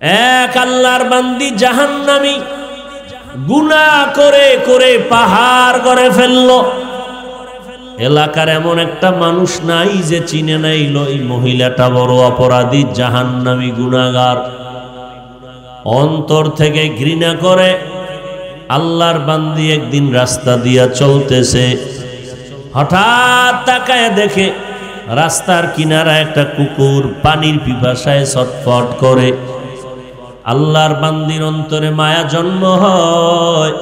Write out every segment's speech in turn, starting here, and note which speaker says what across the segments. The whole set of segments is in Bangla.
Speaker 1: এক আল্লাহর বান্দি জাহান্নামী গুনাহ করে করে পাহাড় করে ফেললো। এলাকার এমন একটা মানুষ নাই যে চিনে নাইল এই মহিলাটা বড় অপরাধী, জাহান্নামী গুনাহগার। অন্তর থেকে ঘৃণা করে আল্লাহর বান্দি একদিন রাস্তা দিয়া চলতেছে, হঠাৎ তাকায় দেখে রাস্তার কিনারা একটা কুকুর পানির পিপাসায় ছটফট করে। আল্লাহর বান্দির অন্তরে মায়া জন্ম হয়,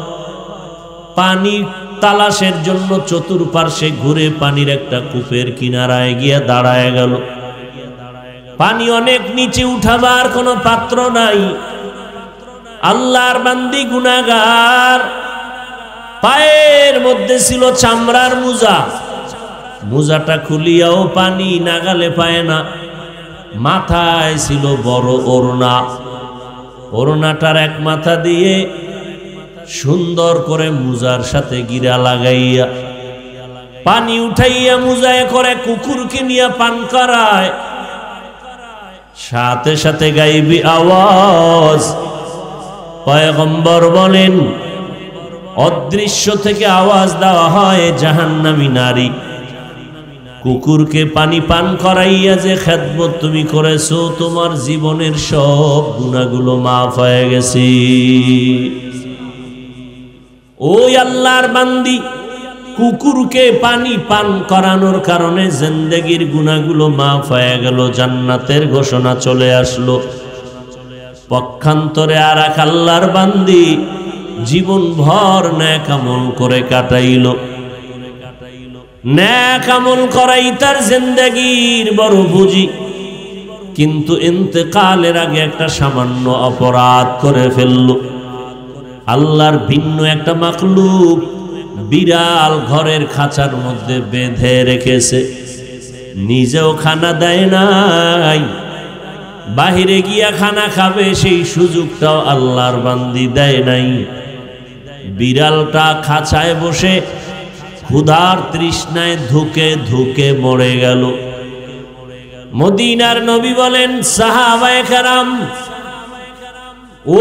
Speaker 1: পানি তালাশের জন্য চতুর্পার্শ্বে ঘুরে পানির একটা কূপের কিনারায় গিয়া দাঁড়ায় গেল। পানি অনেক নিচে উঠাবার কোনো পাত্র নাই। আল্লাহর বান্দি গুনাহগার, পায়ের মধ্যে ছিল চামড়ার মোজা, মোজাটা খুলিয়াও পানি নাগালে পায় না। মাথায় ছিল বড় ওড়না, ওড়নাটার এক মাথা দিয়ে সুন্দর করে মোজার সাথে গিরা লাগাইয়া পানি উঠাইয়া মোজায় করে কুকুরকে নিয়ে পান করায়। সাথে সাথে গাইবি আওয়াজ, পয়গম্বর বলেন অদৃশ্য থেকে আওয়াজ দেওয়া হয়, জাহান্নামী নারী কুকুরকে পানি পান করাইয়া যে খেদমত তুমি করেছো, তোমার জীবনের সব গুনাহগুলো মাফ হয়ে গেছে। ওই আল্লাহর বান্দি কুকুরকে পানি পান করানোর কারণে জিন্দেগির গুনাহগুলো মাফ হয়ে গেল, জান্নাতের ঘোষণা চলে আসলো। পক্ষান্তরে আর এক আল্লাহর বান্দি জীবন ভর নেক আমল করে কাটাইল। নেক আমল করাই তার জিন্দেগির বড় পুঁজি, কিন্তু ইন্তেকালের আগে একটা সামান্য অপরাধ করে ফেলল। আল্লাহর ভিন্ন একটা মাখলুক বিড়াল ঘরের খাঁচার মধ্যে বেঁধে রেখেছে, নিজেও খানা দেয় নাই, বাহিরে গিয়া খানা খাবে সেই সুযোগটাও আল্লাহর বান্দি দেয় নাই। বিড়ালটা খাঁচায় বসে ক্ষুধার তৃষ্ণায় ধুকে ধুকে মরে গেল। মদিনার নবী বলেন, সাহাবায়ে কেরাম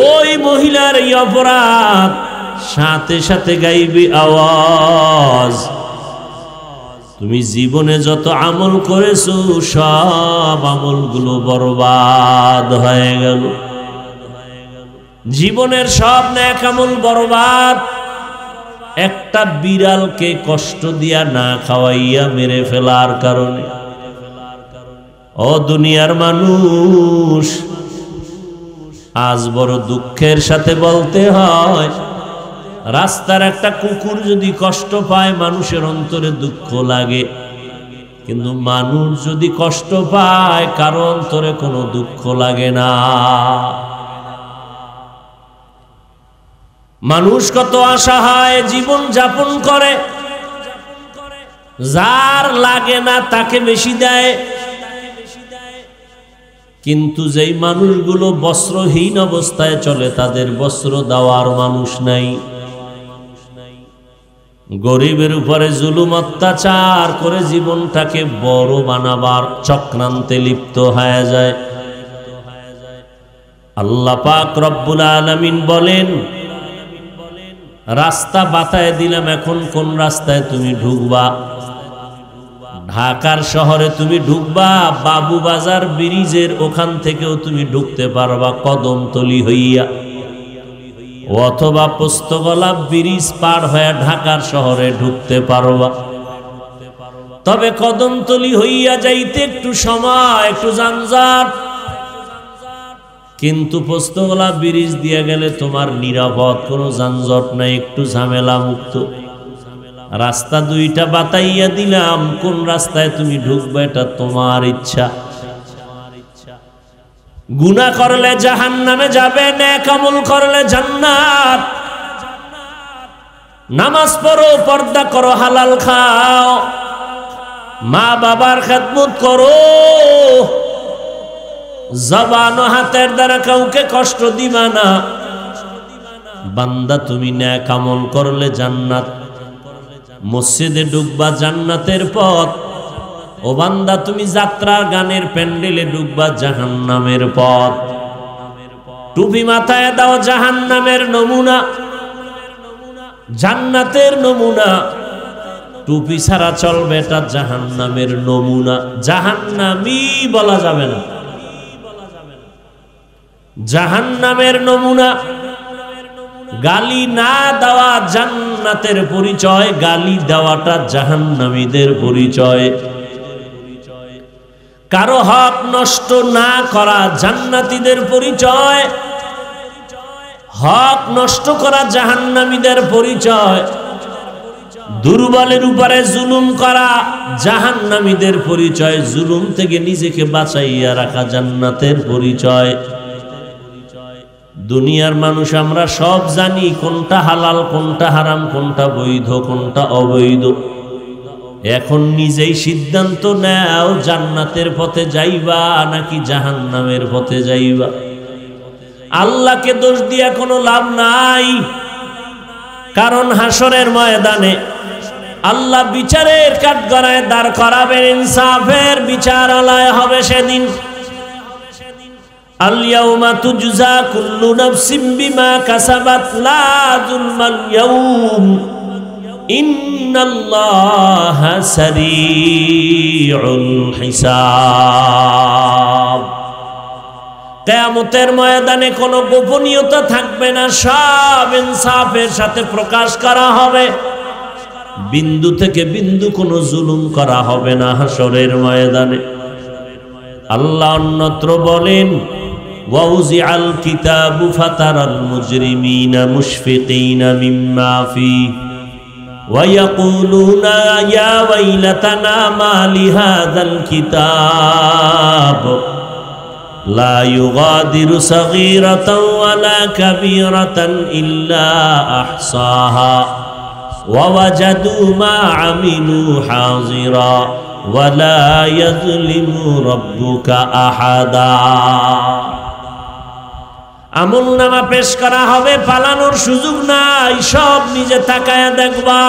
Speaker 1: ওই মহিলার এই অপরাধ, সাথে সাথে গাইবি আওয়াজ, তুমি জীবনে যত আমল করেছো সব আমলগুলো বরবাদ হয়ে গেল। জীবনের সব নেক আমল বরবাদ, একটা বিড়ালকে কষ্ট দিয়া না খাওয়াইয়া মেরে ফেলার কারণে। ও দুনিয়ার মানুষ, আজ বড় দুঃখের সাথে বলতে হয়, রাস্তার একটা কুকুর যদি কষ্ট পায় মানুষের অন্তরে দুঃখ লাগে, কিন্তু মানুষ যদি কষ্ট পায় কারো অন্তরে কোনো দুঃখ লাগে না। মানুষ কত অসহায় জীবন যাপন করে, যার লাগে না তাকে বেশি দেয়, কিন্তু যেই মানুষগুলো বস্ত্রহীন অবস্থায় চলে তাদের বস্ত্র দেওয়ার মানুষ নাই। গরিবের উপরে জুলুম অত্যাচার করে জীবনটাকে বড় বানাবার চক্রান্তে লিপ্ত হয়ে যায়। আল্লাহ পাক রব্বুল আলামিন বলেন, রাস্তা বাতায় দিলাম, এখন কোন রাস্তায় তুমি ঢুকবা? ঢাকার শহরে তুমি ঢুকবা, বাবুবাজার ব্রিজের ওখান থেকেও তুমি ঢুকতে পারবা কদমতলি হইয়া, অথবা পোস্তগোলা ব্রিজ পার হয়ে ঢাকার শহরে ঢুকতে পারবা। তবে কদমতলি হইয়া যাইতে একটু সময়, একটু যানজট, কিন্তু পোস্তগোলা ব্রিজ দিয়ে গেলে তোমার নিরাপদ, কোনো যানজট নাই, একটু ঝামেলা মুক্ত। রাস্তা দুইটা বাতাইয়া দিলাম, কোন রাস্তায় তুমি ঢুকবে এটা তোমার ইচ্ছা। গুনাহ করলে জাহান্নামে যাবে, নেক আমল করলে জান্নাত। নামাজ পড়ো, পর্দা করো, হালাল খাও, মা বাবার খেদমত করো, জবান ও হাতের দ্বারা কাউকে কষ্ট দিবা না। বান্দা তুমি নেক আমল করলে জান্নাত, মসজিদে ঢুকবা জান্নাতের পথ। ও বান্দা তুমি যাত্রার গানের প্যান্ডেলে ঢুকবা জাহান্নামের পথ। টুপি মাথায় দাও জাহান্নামের নমুনা, জান্নাতের নমুনা। টুপি ছাড়া চলবে, এটা জাহান্নামের নমুনা। জাহান্নামী বলা যাবে না, জাহান্নামের নমুনা। গালি না দেওয়া জান্নাতের পরিচয়, গালি দেওয়াটা জাহান্নামীদের পরিচয়। কারো হক নষ্ট না করা জান্নাতীদের পরিচয়, হক নষ্ট করা জাহান্নামীদের পরিচয়। দুর্বলের উপরে জুলুম করা জাহান্নামীদের পরিচয়, জুলুম থেকে নিজেকে বাঁচাইয়া রাখা জান্নাতের পরিচয়। দুনিয়ার মানুষ আমরা সব জানি কোনটা হালাল, কোনটা হারাম, কোনটা বৈধ, কোনটা অবৈধ। এখন নিজেই সিদ্ধান্ত নাও, জান্নাতের পথে যাইবা নাকি জাহান্নামের পথে যাইবা। আল্লাহকে দোষ দিয়া কোনো লাভ নাই, কারণ হাসরের ময়দানে আল্লাহ বিচারের কাঠগড়ায় দাঁড় করাবেন, ইনসাফের বিচারালয় হবে সেদিন। আল-ইয়াউমা তুজজা কুল্লু নাফসিন বিমা কাসাবাত লা যুলমাল ইয়াউম ইন্নাল্লাহা সারিউল হিসাব। কিয়ামতের ময়দানে কোনো গোপনীয়তা থাকবে না, সব ইনসাফের সাথে প্রকাশ করা হবে। বিন্দু থেকে বিন্দু কোনো জুলুম করা হবে না হাসরের ময়দানে। আল্লাহ অন্যত্র বলেন, ওয়াউজিআল কিতাবু ফাতারাল মুজরিমিনা মুশফিকিনা মিম্মা ফীহি ওয়া ইয়াকুলুনা ইয়া ওয়াইলাতানা মা লিহাযাল কিতাব লা ইউগাদিরু সাগীরাতাও ওয়ালা কাবীরাতান ইল্লা আহসাহা ওয়া ওয়াজাদু মা আমিলু হাযিরা ওয়ালা ইয়াযলিমু রাব্বুকা আহাদা। আমলনামা পেশ করা হবে, পালানোর সুযোগ নাই, সব নিজে তাকায়া দেখবা।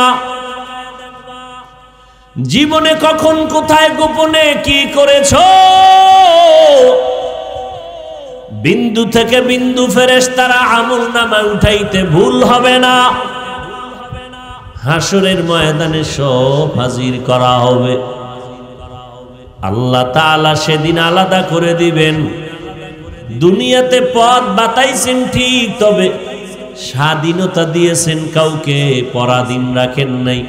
Speaker 1: জীবনে কখন কোথায় গোপনে কি করেছো, বিন্দু থেকে বিন্দু ফেরেশতারা আমলনামা উঠাইতে ভুল হবে না। হাসরের ময়দানে সব হাজির করা হবে। আল্লাহ তাআলা সেদিন আলাদা করে দিবেন। দুনিয়াতে পথ বাতাইছেন ঠিক, তবে স্বাধীনতা দিয়েছেন কাউকে, পরাধীন রাখেন নাই।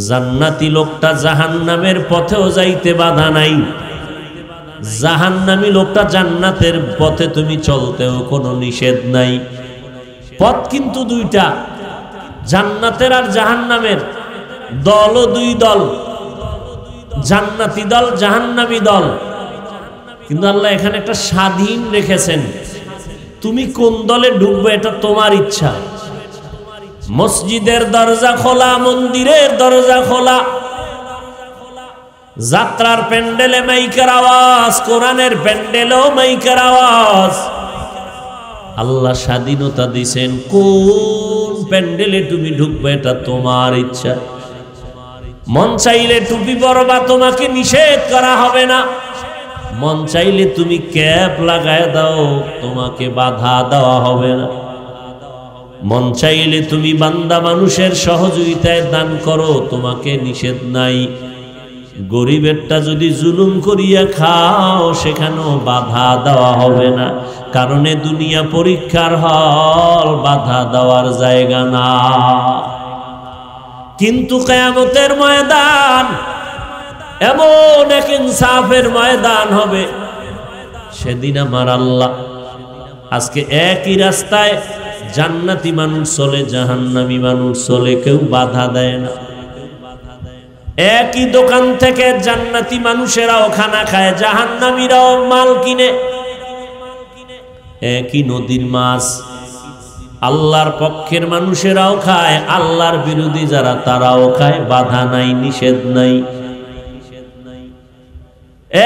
Speaker 1: জান্নাতি লোকটা জাহান্নামের পথেও যাইতে বাধা নাই, জাহান্নামী লোকটা জান্নাতের পথে তুমি চলতেও কোনো নিষেধ নাই। পথ কিন্তু দুইটা, জান্নাতের আর জাহান্নামের। দলও দুই দল, জান্নাতি দল, জাহান্নামী দল। কিন্তু আল্লাহ এখানে একটা স্বাধীন রেখেছেন, তুমি কোন দলে ঢুকবে এটা তোমার ইচ্ছা। মসজিদের দরজা খোলা, মন্দিরের দরজা খোলা, যাত্রার প্যান্ডেলে মাইকের আওয়াজ, কোরআনের প্যান্ডেলেও মাইকের আওয়াজ। আল্লাহ স্বাধীনতা দিয়েছেন, কোন প্যান্ডেলে তুমি ঢুকবে এটা তোমার ইচ্ছা। মন চাইলে টুপি পরবা, তোমাকে নিষেধ করা হবে না। মন চাইলে তুমি ক্যাপ লাগায় দাও, তোমাকে বাধা দেওয়া হবে না। মন চাইলে তুমি বান্দা মানুষের সহযোগিতায় দান করো, তোমাকে নিষেধ নাই। গরিবেরটা যদি জুলুম করিয়া খাও, সেখানেও বাধা দেওয়া হবে না, কারণ দুনিয়া পরীক্ষার হল, বাধা দেওয়ার জায়গা না। কিন্তু কিয়ামতের ময়দান এমন এক ইনসাফের ময়দান হবে, সেদিন আমার আল্লাহ, আজকে একই রাস্তায় জান্নাতি মানুষ চলে, জাহান্নামী মানুষ চলে, কেউ বাধা দেয় না। একই দোকান থেকে জান্নাতি মানুষেরাও খানা খায়, জাহান্নামীরাও মাল কিনে। একই নদীর মাছ আল্লাহর পক্ষের মানুষেরাও খায়, আল্লাহর বিরোধী যারা তারাও খায়, বাধা নাই, নিষেধ নাই।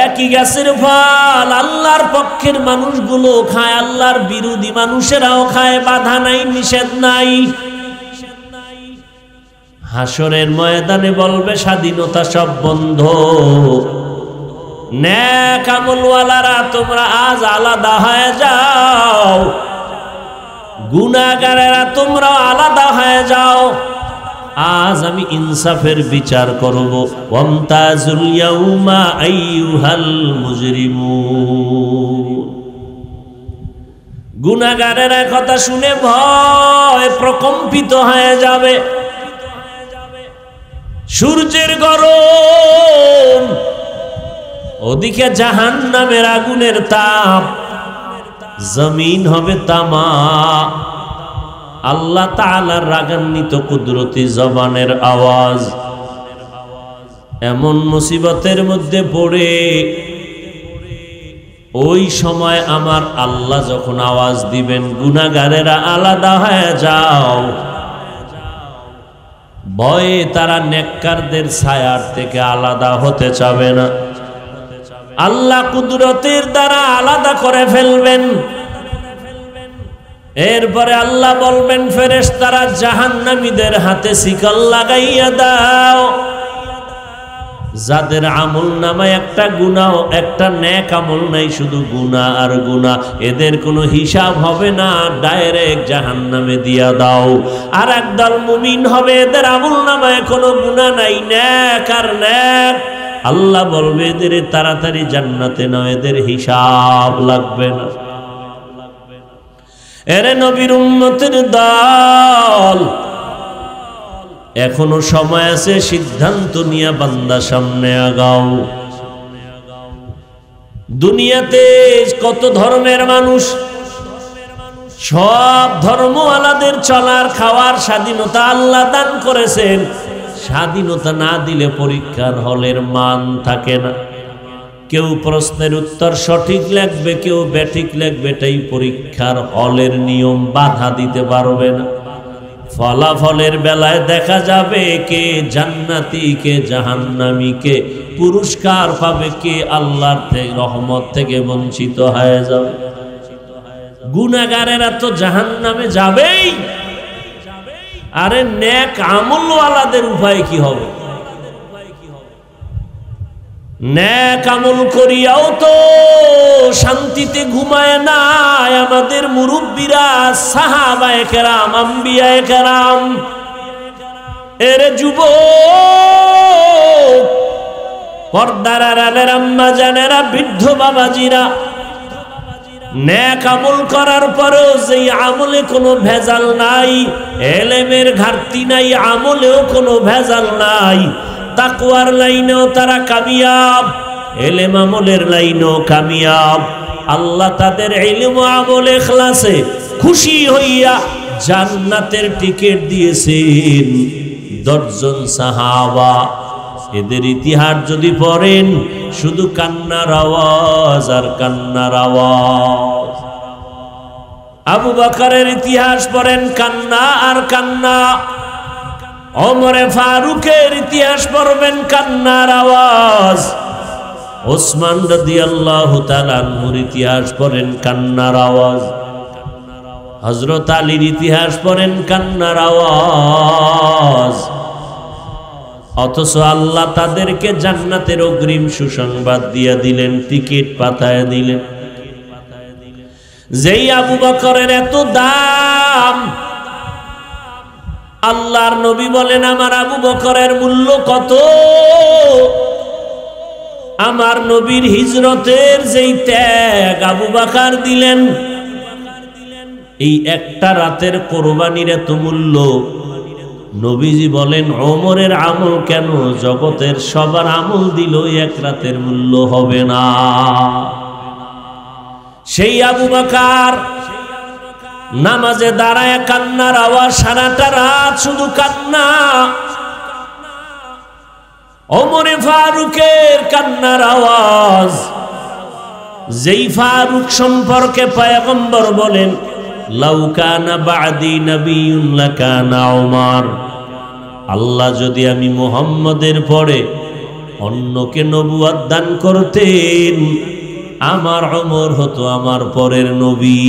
Speaker 1: একই গাছের ফল আল্লাহর পক্ষের মানুষগুলো খায়, আল্লাহর বিরোধী মানুষেরাও খায়, বাধা নাই, নিষেধ নাই। হাসরের ময়দানে বলবে স্বাধীনতা সব বন্ধ। নেক আমলওয়ালারা তোমরা আজ আলাদা হয়ে যাও, গুনাহগারেরা তোমরা আলাদা হয়ে যাও, আজ আমি ইনসাফের বিচার করব। ওয়ামতাজুল ইয়াউমা আইয়ুহাল মুজরিমুন। গুনাহগারেরা কথা শুনে ভয় প্রকম্পিত হয়ে যাবে। সূর্যের গরম, ওদিকে জাহান্নামের আগুনের তাপ, জমিন হবে তামা। আল্লাহ তাআলার রাগান্বিত কুদরতি জবানের আওয়াজ। এমন মুসিবতের মধ্যে পড়ে ওই সময় আমার আল্লাহ যখন আওয়াজ দিবেন, গুনাহগারেরা আলাদা হয়ে যাও, ভয়ে তারা নেককারদের ছায়ার থেকে আলাদা হতে চাবে না। আল্লাহ কুদরতের দ্বারা আলাদা করে ফেলবেন। এরপরে আল্লাহ বলবেন, ফেরেশতারা জাহান্নামীদের হাতে শিকল লাগাইয়া দাও। যাদের আমল নামায় একটা গুনাহ, একটা নেক আমল নাই, শুধু গুনাহ আর গুনাহ, এদের কোনো হিসাব হবে না, ডাইরেক্ট জাহান্নামে দিয়া দাও। আর একদল মুমিন হবে, এদের আমল নামায় কোনো গুনাহ নাই, নেক আর নেক। আল্লাহ বলবে, এদের তাড়াতাড়ি জান্নাতে নাও, এদের হিসাব লাগবে না। এরে নবীর উম্মতের দল, এখনো সময় আছে, সিদ্ধান্ত নিয়ে বান্দা সামনে আগাও। দুনিয়াতে কত ধর্মের মানুষ, সব ধর্মওয়ালাদের চলার খাওয়ার স্বাধীনতা আল্লাহ দান করেছেন। স্বাধীনতা না দিলে পরীক্ষার হলের মান থাকে না। কেউ প্রশ্নের উত্তর সঠিক লিখবে, কেউ ব্যাঠিক লিখবে, এটাই পরীক্ষার হলের নিয়ম, বাধা দিতে পারবে না। ফলাফলের বেলায় দেখা যাবে কে জান্নাতি, কে জাহান্নামী, কে পুরস্কার পাবে, কে আল্লাহর রহমত থেকে বঞ্চিত হয়ে যাবে। গুনাহগারেরা তো জাহান্নামে যাবেই। আরে নেক আমলওয়ালাদের উপায় কি হবে? নেক আমল করিয়াও তো শান্তিতে ঘুমায় না আমাদের মুরব্বীরা, সাহাবায়ে কেরাম, আম্বিয়ায়ে কেরাম। এর যুবক, পর্দার আড়ালের আম্মা জানেরা, বৃদ্ধ বাবাজিরা, নেক আমল করার পরেও যেই আমলে কোনো ভেজাল নাই, এলেমের ঘাটতি নাই, আমলেও কোনো ভেজাল নাই, তাকওয়ার লাইনেও তারা কামিয়াব, এলেম আমলের লাইনেও কামিয়াব। আল্লাহ তাদের ইলম আমল ইখলাসে খুশি হইয়া জান্নাতের টিকিট দিয়েছেন 10 জন সাহাবা। এদের ইতিহাস যদি পড়েন, শুধু কান্নার আওয়াজ আর কান্নার আওয়াজ। আবু বকরের ইতিহাস পড়েন, কান্না আর কান্না। ওমরে ফারুকের ইতিহাস পড়বেন, কান্নার আওয়াজ। ওসমান রাদিয়াল্লাহু তাআলা আনহুর ইতিহাস পড়েন, কান্নার আওয়াজ। হযরত আলীর ইতিহাস পড়েন, কান্নার আওয়াজ। অথচ আল্লাহ তাদেরকে জান্নাতের অগ্রিম সুসংবাদ দিয়ে দিলেন, টিকিট পাতায় দিলেন। যেই আবু বকরের এত দাম, আল্লাহর নবী বলেন, আমার আবু বকরের মূল্য কত? আমার নবীর হিজরতের যেই ত্যাগ আবু বকর দিলেন, এই একটা রাতের কোরবানির এত মূল্য। নবীজি বলেন, ওমরের আমল কেন, জগতের সবার আমল দিল এক রাতের মূল্য হবে না। সেই আবু বকর নামাজে দাঁড়ায় কান্নার আওয়াজ, সারাটা রাত শুধু কান্না। ওমরে ফারুকের কান্নার আওয়াজ। যেই ফারুক সম্পর্কে পয়গম্বর বলেন, লাউ কানা বাদি নবিয়্যুন লাকানা ওমর। আল্লাহ যদি আমি মুহাম্মদের পরে অন্যকে নবুয়ত দান করতেন, আমার ওমর হতো আমার পরের নবী।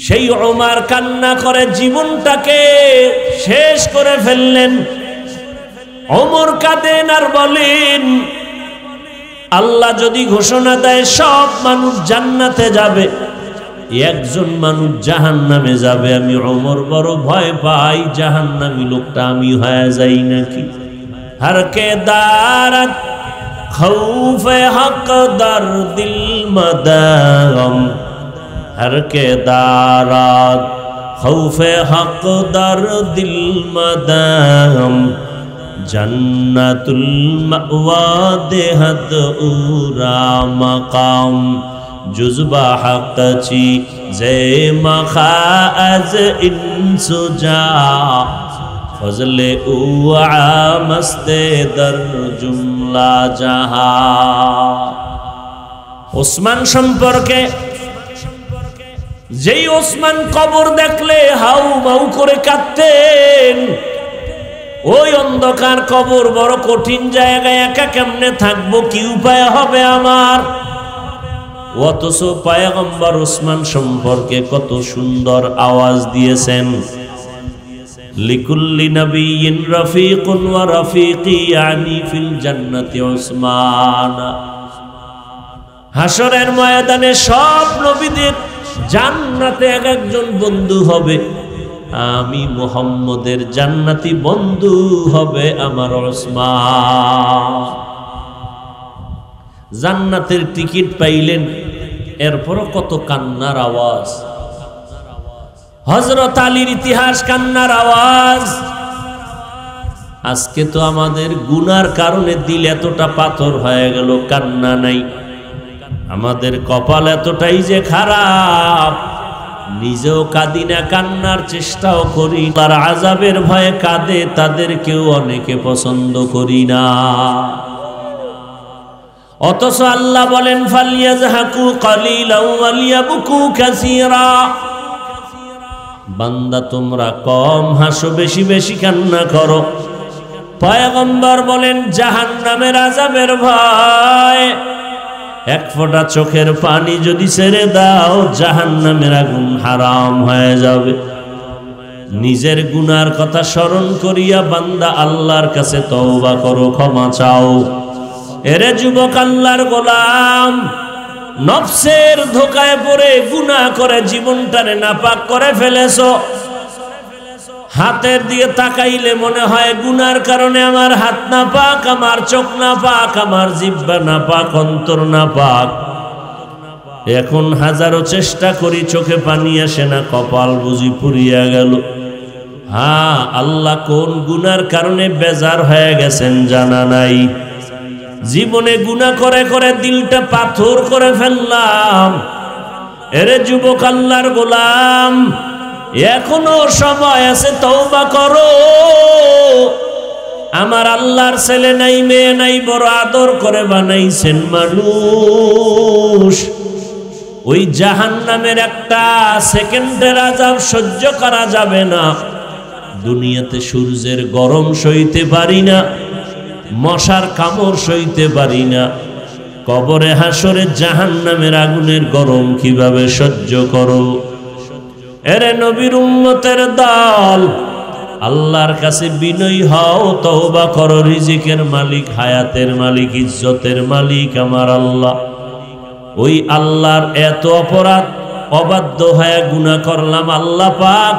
Speaker 1: সেই ওমর কান্না করে জীবনটাকে শেষ করে ফেললেন। ওমর কাঁদেন আর বলেন, আল্লাহ যদি ঘোষণা দেয় সব মানুষ জান্নাতে যাবে, একজন মানুষ জাহান্নামে যাবে, আমি ওমর বড় ভয় পাই জাহান্নামী লোকটা আমি হয়ে যাই নাকি। हर के दारत खौफ हक दर दिल मदगम, हर के दारत खौफ हक दर दिल मदगम, जन्नतुल मअवा देहत उरा मकाम, जुज़बा हक ची जे मखाज इंसुजा, फजले उआ मस्ते दर जुमला जहा। ওসমান সম্পর্কে, যেই ওসমান কবর দেখলে হাউ মাউ করে কাঁদতেন, ওই অন্ধকার কবর বড় কঠিন জায়গায় একা কেমনে থাকবো, কি উপায় হবে আমার। অথচ পয়গম্বর ওসমান সম্পর্কে কত সুন্দর আওয়াজ দিয়েছেন, লিকুল্লি নবিয়্যিন রাফিকুন ওয়া রাফিকি ইয়ানি ফিল জান্নাতি ওসমান। হাশরের ময়দানে সব নবীদের জান্নাতে এক একজন বন্ধু হবে, আমি মুহাম্মদের জান্নাতি বন্ধু হবে আমার ওসমান। জান্নাতের টিকিট পাইলেন, এরপরও কত কান্নার আওয়াজ। হযরত আলীর ইতিহাস কান্নার আওয়াজ। আজকে তো আমাদের গুনার কারণে দিল এতটা পাথর হয়ে গেল, কান্না নাই। আমাদের কপাল এতটাই যে খারাপ, নিজেও কাঁদি না, কান্নার চেষ্টাও করি। তার আযাবের ভয়ে কাঁদে তাদেরকেও অনেকে পছন্দ করি না। অথচ আল্লাহ বলেন ফালিয়াযহাকু কালিলাও ওয়ালিয়াবকু কাসীরা। বান্দা তোমরা কম হাসো, বেশি বেশি কান্না করো। পয়গম্বর বলেন জাহান্নামের আযাবের ভয়, এক ফোঁটা চোখের পানি যদি ছেড়ে দাও জাহান্নামের আগুন হারাম হয়ে যাবে। নিজের গুনার কথা স্মরণ করিয়া বান্দা আল্লাহর কাছে তওবা করো, ক্ষমা চাও। এরে যুবক আল্লাহর গোলাম, নফসের ধোকায় পড়ে গুনাহ করে জীবনটারে নাপাক করে ফেলেছো। হাতের দিকে তাকাইলে মনে হয় গুনার কারণে আমার হাত নাপাক, আমার চোখ নাপাক, আমার জিহ্বা নাপাক, অন্তর নাপাক। এখন হাজারো চেষ্টা করি চোখে পানি আসে না, কপাল বুঝি পুড়িয়া গেল। হ্যাঁ, আল্লাহ কোন গুনার কারণে বেজার হয়ে গেছেন জানা নাই। জীবনে গুনাহ করে করে দিলটা পাথর করে ফেললাম। এরে যুবক আল্লাহর গোলাম, এখনো সময় আছে, তওবা করো। আমার আল্লাহর ছেলে নাই, মেয়ে নাই, বড় আদর করে বানাইছেন মানুষ। ওই জাহান্নামের একটা সেকেন্ডের আযাব সহ্য করা যাবে না। দুনিয়াতে সূর্যের গরম সইতে পারি না, মশার কামড় সইতে পারি না, কবরে হাসরে জাহান্নামের আগুনের গরম কিভাবে সহ্য করো। এরে নবীর উম্মতের দল, আল্লাহর কাছে বিনয়ী হও, তওবা করো। রিজিকের মালিক, হায়াতের মালিক, ইজ্জতের মালিক আমার আল্লাহ। ওই আল্লাহর এত অপরাধ, অবাধ্য হয়ে গুনাহ করলাম, আল্লাহ পাক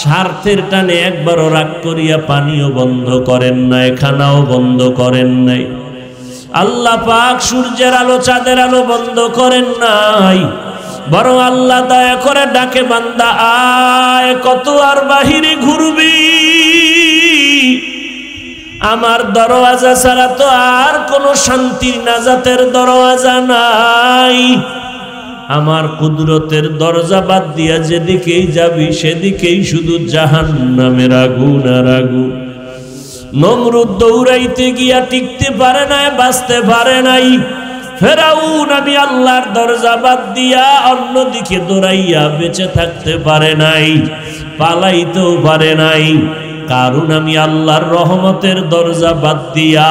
Speaker 1: স্বার্থের টানে একবারও রাগ করিয়া পানিও বন্ধ করেন নাই, খানাও বন্ধ করেন নাই। আল্লাহ পাক সূর্যের আলো, চাঁদের আলো বন্ধ করেন নাই, বরং আল্লাহ দয়া করে ডাকে, বান্দা আয়, কত আর বাহিরে ঘুরবি? আমার দরওয়াজা ছাড়া তো আর কোনো শান্তির নাজাতের দরওয়াজা নাই। আমার কুদরতের দরজা বাদ দিয়া যেদিকেই যাবি সেদিকেই শুধু জাহান্নামের আগুন আর আগুন। নমরুদ দৌড়াইতে গিয়া টিকতে পারে নাই, বাঁচতে পারে নাই। ফেরাউন আমি আল্লাহর দরজা বাদ দিয়া অন্যদিকে দৌড়াইয়া বেঁচে থাকতে পারে নাই, পালাইতেও পারে নাই। কারণ আমি আল্লাহর রহমতের দরজা বাদ দিয়া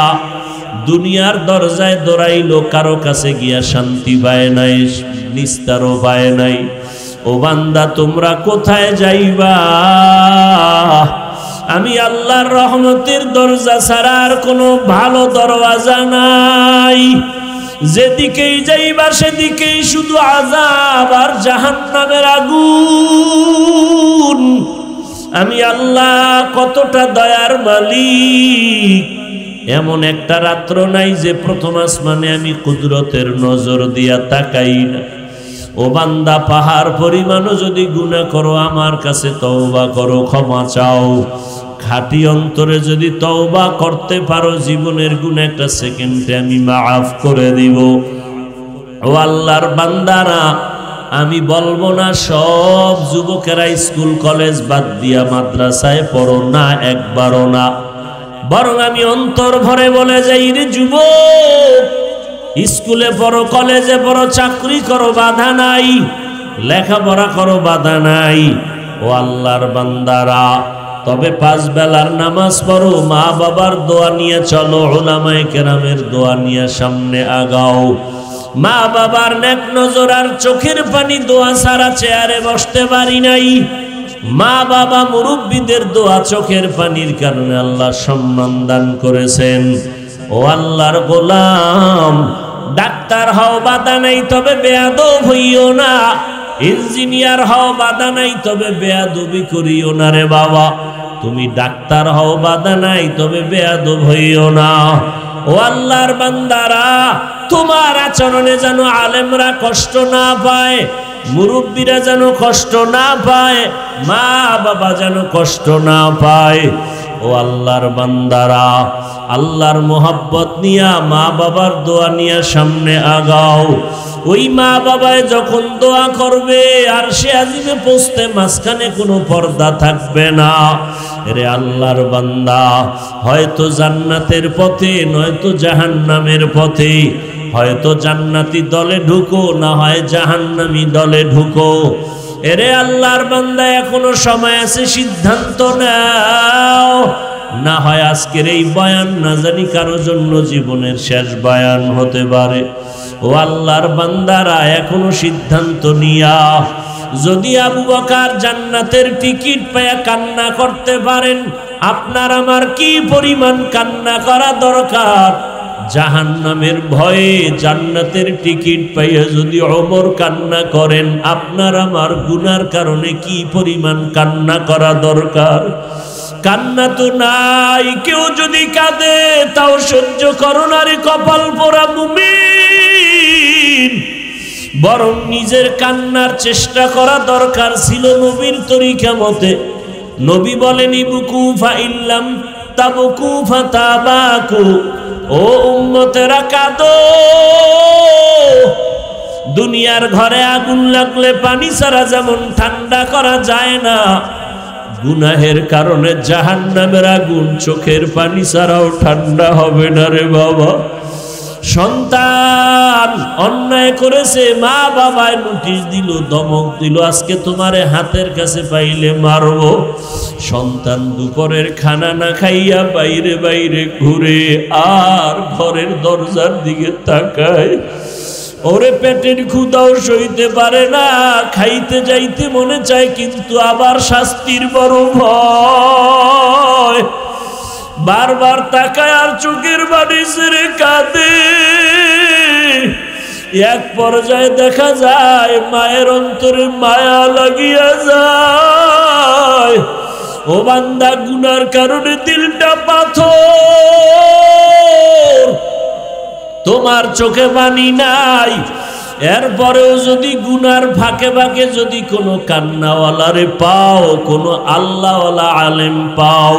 Speaker 1: দুনিয়ার দরজায় দৌড়াইলো, কারো কাছে গিয়া শান্তি পায় নাই, নিস্তারও পায় নাই। ও বান্দা, তোমরা কোথায় যাইবা? আমি আল্লাহর রহমতের দরজা ছাড়া আর কোনো ভালো দরওয়াজা নাই। যেদিকেই যাইবা সেদিকেই শুধু আযাব আর জাহান্নামের আগুন। আমি আল্লাহ কতটা দয়ার মালিক, এমন একটা রাত্র নাই যে প্রথম আসমানে আমি কুদরতের নজর দিয়া তাকাই না। ও বান্দা, পাহাড় পরিমাণও যদি গুনাহ করো আমার কাছে তওবা করো, ক্ষমা চাও। খাঁটি অন্তরে যদি তওবা করতে পারো, জীবনের গুনাহ একটা সেকেন্ডে আমি মাফ করে দিব। ও আল্লাহর বান্দারা, আমি বলবো না সব যুবকেরা স্কুল কলেজ বাদ দিয়া মাদ্রাসায় পড়ো না, একবারও না। বরং আমি অন্তর ভরে বলে যাই, রে যুবক, স্কুলে পড়ো, কলেজে পড়ো, চাকরি করো, বাধা নাই। লেখাপড়া করো, বাধা নাই। ও আল্লাহর বান্দারা, তবে 5 বেলার নামাজ পড়ো, মা বাবার দোয়া নিয়ে চলো, উলামায়ে কেরামের দোয়া নিয়ে সামনে আগাও। মা বাবার নেক নজর আর চোখের পানি দোয়া ছাড়া চেয়ারে বসতে পারি নাই। মা বাবা মুরব্বীদের দোয়া চোখের পানির কারণে আল্লাহ সম্মান দান করেছেন। ও আল্লাহর গোলাম, ডাক্তার হও, বাধা নাই, তবে বেয়াদব হইও না। ইঞ্জিনিয়ার হও, বাধা নাই, তবে বেয়াদবি করিও না রে বাবা। তুমি ডাক্তার হও, বাধা নাই, তবে বেয়াদব হইও না। ও আল্লাহর বান্দারা, তোমার আচরণে যেন আলেমরা কষ্ট না পায়, মুরব্বীরা যেন কষ্ট না পায়, মা বাবা যেন কষ্ট না পায়। ও আল্লাহর বান্দারা, আল্লাহর মোহাব্বত নিয়া মা বাবার দোয়া নিয়ে সামনে আগাও। ওই মা বাবায় যখন দোয়া করবে, আর সে আজিমে পৌঁছতে মাঝখানে কোনো পর্দা থাকবে না। রে আল্লাহর বান্দা, হয়তো জান্নাতের পথে, নয়তো জাহান্নামের পথে। হয়তো জান্নাতি দলে ঢুকো, না হয় জাহান্নামী দলে ঢুকো। এরে আল্লাহর বান্দা, এখনো সময় আছে, সিদ্ধান্ত নাও। না হয় আজকের এই বয়ান না জানি কারো জন্য জীবনের শেষ বয়ান হতে পারে। ও আল্লাহর বান্দারা, এখনো সিদ্ধান্ত নিয়া। যদি আবু বকর জান্নাতের টিকিট পেয়ে কান্না করতে পারেন, আপনার আমার কি পরিমাণ কান্না করা দরকার। জাহান্নামের ভয়ে জান্নাতের টিকিট পাইয়া যদি ওমর কান্না করেন, আপনার আমার গুনার কারণে কি পরিমাণ কান্না করা দরকার। কান্না তো নাই, কেউ যদি কাঁদে তাও সহ্য করো না রে কপাল পোড়া মুমিন। বরং নিজের কান্নার চেষ্টা করা দরকার ছিল নবীর তরিকা মতে। নবী বলেন, ইবকু ফাইল্লাম তাবকু ফাতাবাকু। ও উম্মতেরা, কাঁদো। দুনিয়ার ঘরে আগুন লাগলে পানি ছাড়া যেমন ঠান্ডা করা যায় না, গুনাহের কারণে জাহান্নামের আগুন চোখের পানি ছাড়াও ঠান্ডা হবে না রে বাবা। সন্তান অন্যায় করেছে, মা বাবায় নোটিশ দিল, ধমক দিল, আজকে তোমারে হাতের কাছে পাইলে মারবো। সন্তান দুপুরের খানা না খাইয়া বাইরে বাইরে ঘুরে, আর ঘরের দরজার দিকে তাকায়। ওরে পেটের ক্ষুধাও সইতে পারে না, খাইতে যাইতে মনে চায়, কিন্তু আবার শাস্তির বড় ভয়। বারবার তাকায় আর চোখের বাড়ি ছেড়ে কাঁদে। এক পর্যায়ে দেখা যায় মায়ের অন্তরে মায়া লাগিয়া যায়। ও বান্দা, গুনার কারণে দিলটা পাথর, তোমার চোখে পানি নাই। এরপরেও যদি গুনার ফাঁকে ফাঁকে যদি কোনো কান্নাওয়ালারে পাও, কোনো আল্লাহওয়ালা আলেম পাও,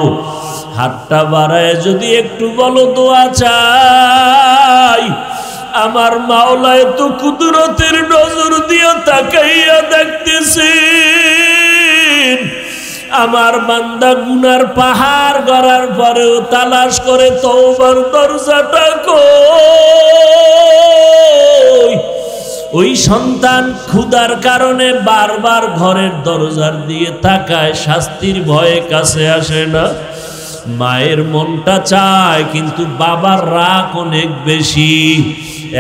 Speaker 1: হাতটা বাড়ায় যদি একটু বলো দোয়া চাই, আমার মাওলায় তো কুদরতের নজর দিয়ে তাকাইয়া দেখতেছেন। আমার বান্দা গুনার পাহাড় গড়ার পরেও তালাশ করে তওবার দরজাটা কই। ওই সন্তান ক্ষুধার কারণে বারবার ঘরের দরজার দিয়ে তাকায়, শাস্তির ভয়ে কাছে আসে না। মায়ের মনটা চায়, কিন্তু বাবার রাগ অনেক বেশি।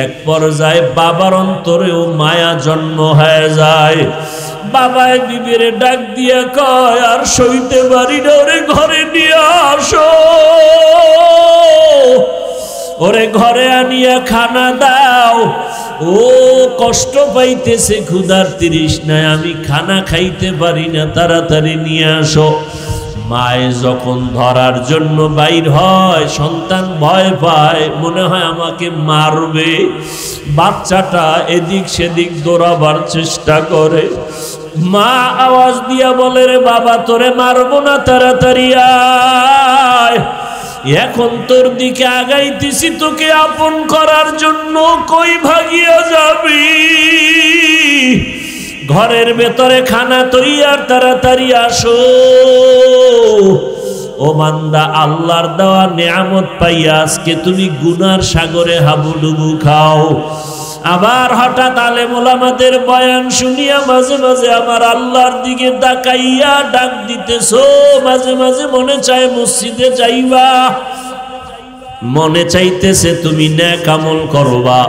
Speaker 1: এক পর্যায়ে বাবার অন্তরেও মায়া জন্ম হয়ে যায়। বাবায় বিবিরে ডাক দিয়া কয়, আর সইতে পারি না রে, ঘরে নিয়ে আসো। ওরে ঘরে আনিয়া খানা দাও। ও কষ্ট পাইতেছে, ক্ষুধার তৃষ্ণায়, আমি খানা খাইতে পারি না, তাড়াতাড়ি নিয়ে আসো। মায়ে যখন ধরার জন্য বাইর হয়, সন্তান ভয় পায়, মনে হয় আমাকে মারবে। বাচ্চাটা এদিক সেদিক দৌড়াবার চেষ্টা করে। মা আওয়াজ দিয়া বলে, রে বাবা, তোরে মারবো না, তাড়াতাড়ি আয়। এখন তোর দিকে আগাইতেছি তোকে আপন করার জন্য, কই ভাগিয়া যাবি? ঘরের ভেতরে খানা তৈয়ার, তাড়াতাড়ি আসো। ও বান্দা, আল্লাহর দেওয়া নেয়ামত পাইয়া আজকে তুমি গুনার সাগরে হাবুডুবু খাও। আবার হঠাৎ আলেম ওলামাদের বয়ান শুনিয়া মাঝে মাঝে আমার আল্লাহর দিকে তাকাইয়া ডাক দিতেছো। মাঝে মাঝে মনে চায় মসজিদে যাইবা, মনে চাইতেছে তুমি নেক আমল করবা,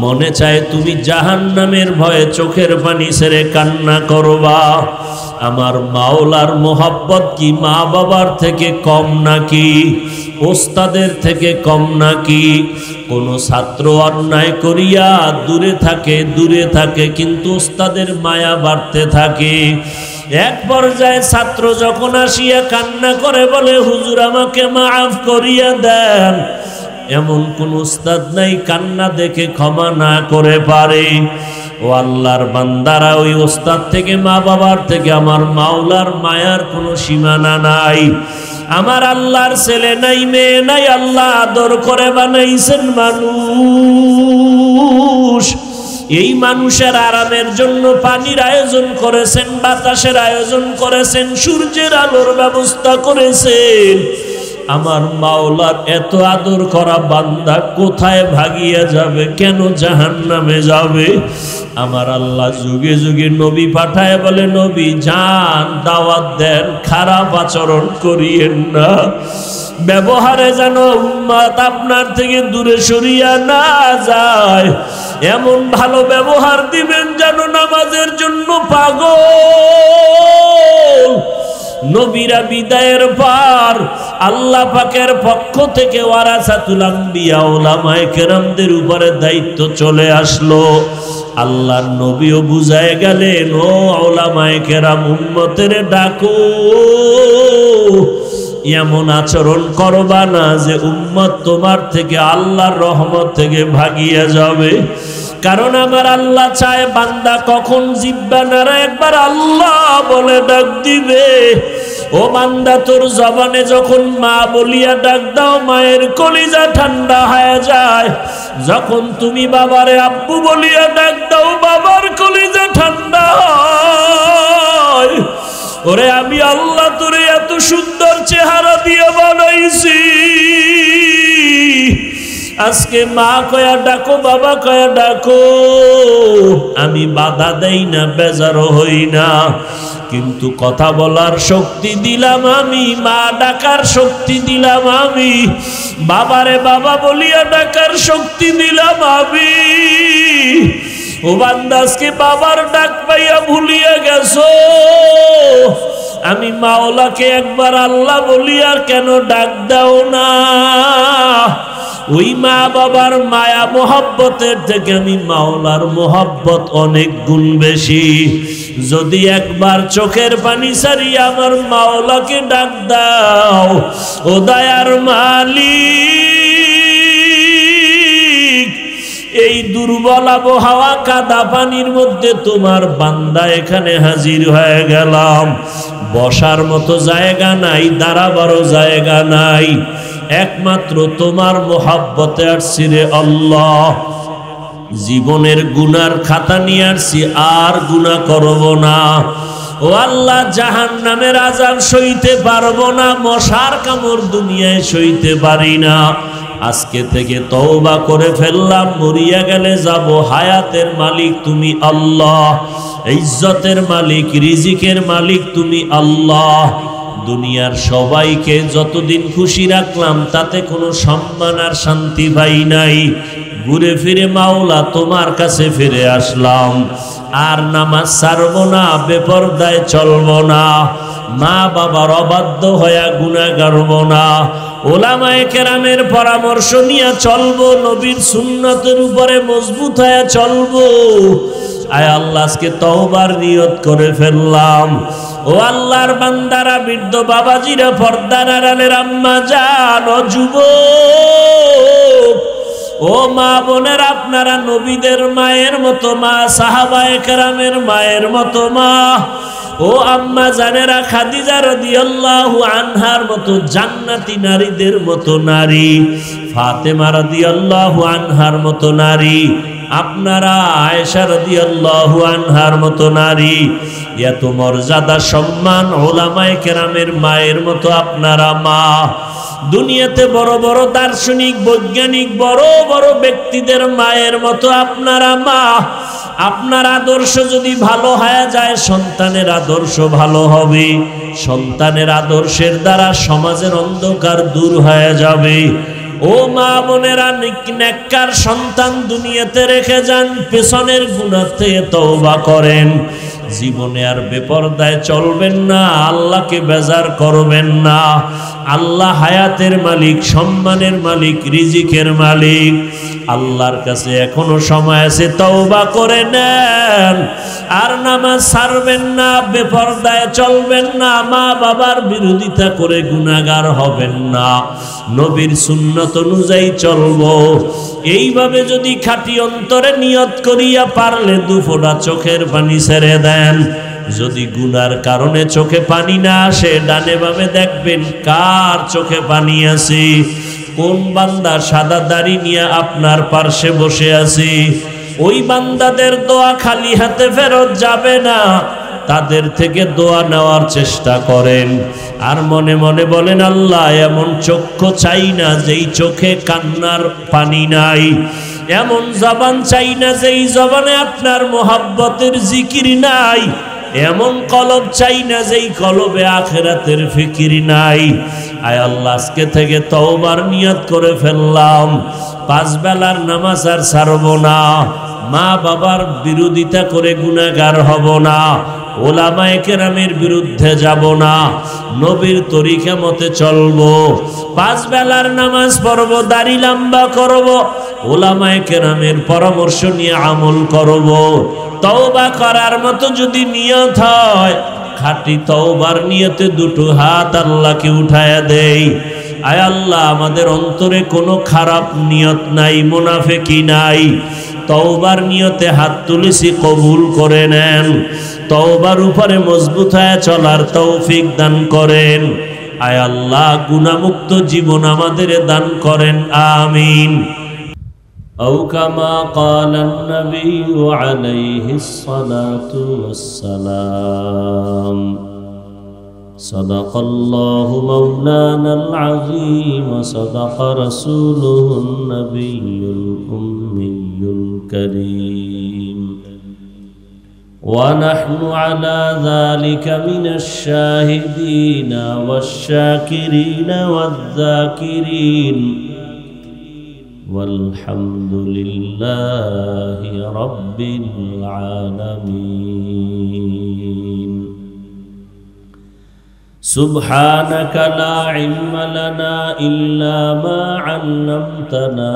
Speaker 1: মনে চায় তুমি জাহান্নামের ভয়ে চোখের পানি ছেড়ে কান্না করবা। আমার মাওলার মোহাব্বত কি মা বাবার থেকে কম নাকি? ওস্তাদের থেকে কম নাকি? কোন ছাত্র অন্যায় করিয়া দূরে থাকে, কিন্তু ওস্তাদের মায়া বাড়তে থাকে। এক পর্যায়ে ছাত্র যখন আসিয়া কান্না করে বলে, হুজুর আমাকে মাফ করিয়া দেন, এমন কোন উস্তাদ নাই কান্না দেখে ক্ষমা না করে পারে। ও আল্লাহর বান্দারা, ওই উস্তাদ থেকে, মা বাবার থেকে আমার মাওলার মায়ার কোনো সীমানা নাই। আমার আল্লাহর ছেলে নাই, মেয়ে নাই, আল্লাহ আদর করে বানাইছেন মানুষ। এই মানুষের আরামের জন্য পানির আয়োজন করেছেন, বাতাসের আয়োজন করেছেন, সূর্যের আলোর ব্যবস্থা করেছেন। আমার মাওলার এত আদর করা বান্দা কোথায় ভাগিয়া যাবে? কেন জাহান্নামে যাবে? আমার আল্লাহ যুগে যুগে নবী পাঠায় বলে, নবী যান, দাওয়াত দেন, খারাপ আচরণ করিয়েন না, ব্যবহারে যেন উম্মত আপনার থেকে দূরে সরিয়া না যায়। এমন ভালো ব্যবহার দিবেন যেন নামাজের জন্য পাগল। নবীরা বিদায়ের পর আল্লাহ পাকের পক্ষ থেকে ওয়ারাসাতুল আম্বিয়া উলামায়ে কেরামদের উপরে দায়িত্ব চলে আসলো। আল্লাহর নবীও বুঝায় গেলেন, ও উলামায়ে কেরাম, উম্মতের ডাকো, এমন আচরণ করবা না যে উম্মত তোমার থেকে, আল্লাহর রহমত থেকে ভাগিয়া যাবে। কারণ আমার আল্লাহ চায় বান্দা কখন জিহ্বা নাড়া একবার আল্লাহ বলে ডাক দিবে। ও বান্দা, তোর জবানে যখন মা বলিয়া ডাক দাও, মায়ের কলিজা ঠান্ডা হয়ে যায়। যখন তুমি বাবারে আব্বু বলিয়া ডাক দাও, বাবার কলিজা ঠান্ডা হয়। ওরে আমি আল্লাহ তোরে এত সুন্দর চেহারা দিয়ে বানাইছি, আজকে মা কয়া ডাকো, বাবা কয়া ডাকো, আমি বাধা দেই না, বেজারও হই না। কিন্তু কথা বলার শক্তি দিলাম আমি, মা ডাকার শক্তি দিলাম আমি, বাবারে বাবা বলিয়া ডাকার শক্তি দিলাম আমি। ও বান্দা, আজকে বাবার ডাক পাইয়া ভুলিয়া গেছো। আমি মাওলাকে একবার আল্লাহ বলিয়া কেন ডাক দাও না? ওই মা বাবার মায়া মোহব্বতের থেকে আমি মাওলার মোহব্বত অনেক গুণ বেশি। যদি একবার চোখের পানি সারিয়া আমার মাওলাকে ডাক দাও, ও দয়ার মালিক, এই দুর্বল আবহাওয়া কাদা পানির মধ্যে তোমার বান্দা এখানে হাজির হয়ে গেলাম। বসার মতো জায়গা নাই, দাঁড়াবারও জায়গা নাই, একমাত্র তোমার মোহাব্বতে আসছি রে আল্লাহ। জীবনের গুনার খাতা নিয়ে আসছি, আর গুনাহ করব না। ও আল্লাহ, জাহান্নামের আযাব সইতে পারবো না, মশার কামড় দুনিয়ায় সইতে পারি না। আজকে থেকে তওবা করে ফেললাম, মরিয়া গেলে যাব। হায়াতের মালিক তুমি আল্লাহ, ইজ্জতের মালিক, রিজিকের মালিক তুমি আল্লাহ। দুনিয়ার সবাইকে যতদিন খুশি রাখলাম তাতে কোনো সম্মান আর শান্তি পাই নাই। ঘুরে ফিরে মাওলা তোমার কাছে ফিরে আসলাম। আর নামাজ ছাড়বো না, বেপরদায় চলবো না। মা বাবার অবাধ্য হয়ে গুনাহগার হব না। ওলামায়ে কেরামের পরামর্শ নিয়ে চলবো, নবীর সুন্নতের উপরে মজবুত হয়ে চলবো। আয় আল্লাহ, আজকে তওবার নিয়ত করে ফেললাম। ও আল্লাহর বান্দারা, বৃদ্ধ বাবাজিরা, পর্দার আড়ালের আম্মা জান, ও যুবক, ও মা বোনের, আপনারা নবীদের মায়ের মতো মা, সাহাবায়ে কেরামের মায়ের মতো মা। ও আম্মা জানেরা, খাদিজা রাদিয়াল্লাহু আনহার মতো জান্নাতি নারীদের মতো নারী, ফাতেমা রাদিয়াল্লাহু আনহার মতো নারী, আপনারা আয়েশা রাদিয়াল্লাহু আনহার মতো নারী, এত মর্যাদা সম্মান ওলামায়ে কেরামের মায়ের মতো আপনারা মা। দুনিয়াতে বড় বড় দার্শনিক, বৈজ্ঞানিক, বড় বড় ব্যক্তিদের মায়ের মতো আপনারা মা। আপনার আদর্শ যদি ভালো হয়ে যায়, সন্তানের আদর্শ ভালো হবে। সন্তানের আদর্শের দ্বারা সমাজের অন্ধকার দূর হয়ে যাবে। ও মা বোনেরা, নেককার সন্তান দুনিয়াতে রেখে যান, পেছনের গুনাহ থেকে তওবা করেন। জীবনে আর বেপরদায় চলবেন না, আল্লাহকে বেজার করবেন না। আল্লাহ হায়াতের মালিক, সম্মানের মালিক, রিজিকের মালিক। আল্লাহর কাছে এখনো সময় আছে, তওবা করে নেন। আর নামাজ ছাড়বেন না, বেপরদায় চলবেন না, মা বাবার বিরোধিতা করে গুনাহগার হবেন না। নবীর সুন্নত অনুযায়ী চলবো। এইভাবে যদি খাঁটি অন্তরে নিয়ত করিয়া পারলে দুফোঁটা চোখের পানি ছেড়ে দেন। যদি গুনার কারণে চোখে পানি না আসে, ডানে বামে দেখবেন কার চোখে পানি আছে। কোন বান্দা সাদা দাড়ি নিয়ে আপনার পার্শ্বে বসে আছে, ওই বান্দাদের দোয়া খালি হাতে ফেরত যাবে না। তাদের থেকে দোয়া নেওয়ার চেষ্টা করেন। আর মনে মনে বলেন, আল্লাহ, এমন চক্ষু চাই না যেই চোখে কান্নার পানি নাই। এমন জবান চাই না যেই জবানে আপনার মোহাব্বতের জিকির নাই। এমন কলব চাই না যেই কলবে আখিরাতের ফিকির নাই। আয় আল্লাহ, আজকে থেকে তওবার নিয়ত করে ফেললাম। 5 বেলার নামাজ আর ছাড়ব না। মা বাবার বিরোধিতা করে গুনাহগার হব না। ওলামায়ে কেরামের বিরুদ্ধে যাব না। নবীর তরিকা মতে চলবো। 5 বেলার নামাজ পড়ব, দাড়ি লম্বা করব, ওলামায়ে কেরামের পরামর্শ নিয়ে আমল করব। তওবা করার মতো যদি নিয়ত হয়, খাঁটি তওবার নিয়তে দুটো হাত আল্লাহকে উঠায়া দেই। আয় আল্লাহ, আমাদের অন্তরে কোনো খারাপ নিয়ত নাই, মুনাফিকি নাই। তওবার নিয়তে হাত তুলেছি, কবুল করে নেন। তওবার উপরে মজবুত হয়ে চলার তৌফিক দান করেন। আয় আল্লাহ, গুনাহমুক্ত জীবন আমাদের দান করেন, আমিন। أو كما قال النبي عليه الصلاة والسلام صدق الله مولانا العظيم وصدق رسوله النبي الأمي الكريم ونحن على ذلك من الشاهدين والشاكرين والذاكرين والحمد لله رب العالمين سبحانك لا علم لنا إلا ما علمتنا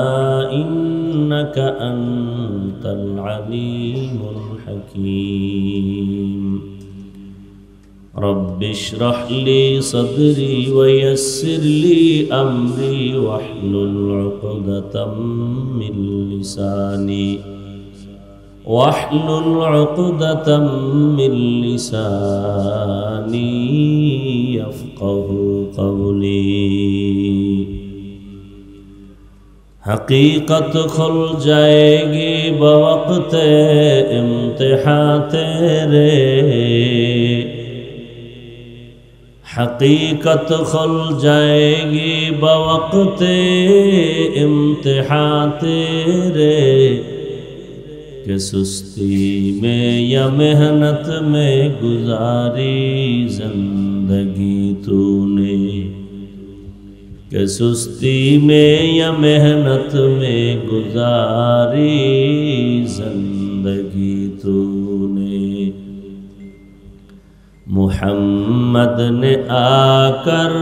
Speaker 1: إنك أنت العليم الحكيم رب اشرح لي صدري ويسر لي أمري واحلل عقدة من لساني يفقه قولي حقیقت کھل جائے گی بوقت امتحان تیرے حقیقت کھل جائے گی بوقت امتحان تیرے کہ سستی میں یا محنت میں گزاری زندگی تو نے کہ سستی میں یا محنت میں گزاری زندگی تو نے मुहम्मद ने आकर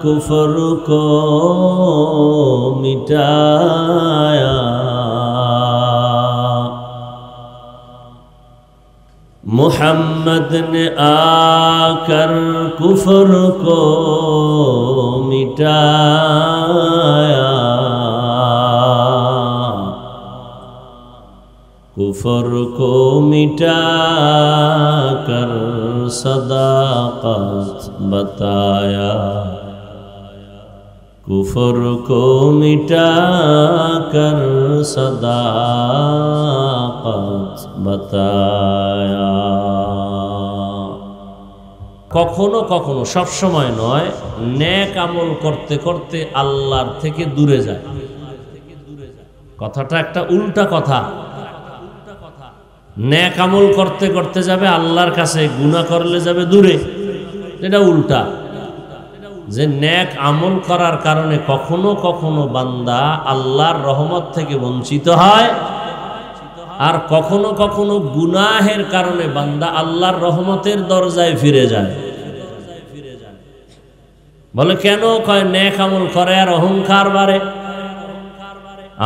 Speaker 1: कुफर को मिटाया, मुहम्मद ने आकर कुफर को मिटाया, कुफर को मिटाकर सदाकत बताया, कुफर को मिटाकर सदाकत बताया। কখনো কখনো, সব সময় নয়, নেক আমল করতে করতে আল্লাহর থেকে দূরে যায়। কথাটা একটা উল্টা কথা। নেক আমল করতে করতে যাবে আল্লাহর কাছে, গুনাহ করলে যাবে দূরে, এটা উল্টা। যে নেক আমল করার কারণে কখনো কখনো বান্দা আল্লাহর রহমত থেকে বঞ্চিত হয়, আর কখনো কখনো গুনাহের কারণে বান্দা আল্লাহর রহমতের দরজায় ফিরে যায়। বলে কেন? কয় নেক আমল করে আর অহংকার বাড়ে।